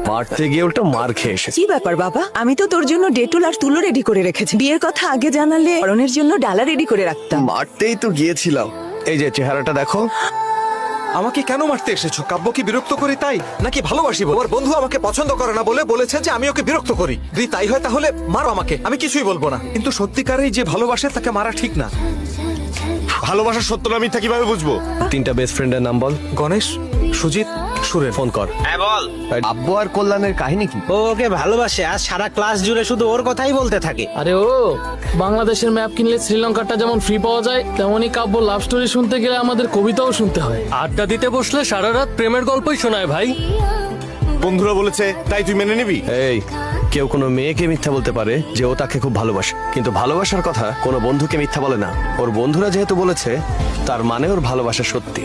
মারতে গিয়ে উল্টো মার খেয়ে এসেছে। কি ব্যাপার বাবা, আমি তো তোর জন্য ডেটুল আর তুলো রেডি করে রেখেছি। বিয়ের কথা আগে জানালে বরণের জন্য ডালা রেডি করে রাখতাম। মারতেই তো গিয়েছিলাম। এই যে চেহারাটা দেখো। আমাকে কেন মারতে এসেছো? কাব্য কি বিরক্ত করি তাই, নাকি ভালোবাসি? ওর বন্ধু আমাকে পছন্দ করে না বলে বলেছে যে আমি ওকে বিরক্ত করি। যদি তাই হয় তাহলে মারো আমাকে, আমি কিছুই বলবো না। কিন্তু সত্যিকারেই যে ভালোবাসে তাকে মারা ঠিক না। ভালোবাসার সত্যটা মিথ্যা কিভাবে বুঝবো? তিনটা বেস্ট ফ্রেন্ডের নাম বল। গণেশ, সুজিত, সুরেন। ফোন কর। হ্যাঁ বল। আব্বু আর কল্যাণের কাহিনী কি? ও ওকে ভালোবাসে আর সারা ক্লাস জুড়ে শুধু ওর কথাই বলতে থাকে। আরে ও বাংলাদেশের ম্যাপ কিনলে শ্রীলঙ্কাটা যেমন ফ্রি পাওয়া যায়, তেমনই কাব্য লাভ স্টোরি শুনতে গেলে আমাদের কবিতাও শুনতে হয়। আড্ডা দিতে বসলে সারা রাত প্রেমের গল্পই শোনায় ভাই। বন্ধুরা বলেছে তাই তুই মেনে নিবি? এই, কেউ কোনো মেয়েকে মিথ্যা বলতে পারে যে ও তাকে খুব ভালোবাসে, কিন্তু ভালোবাসার কথা কোনো বন্ধুকে মিথ্যা বলে না। ওর বন্ধুরা যেহেতু বলেছে, তার মানে ওর ভালোবাসা সত্যি।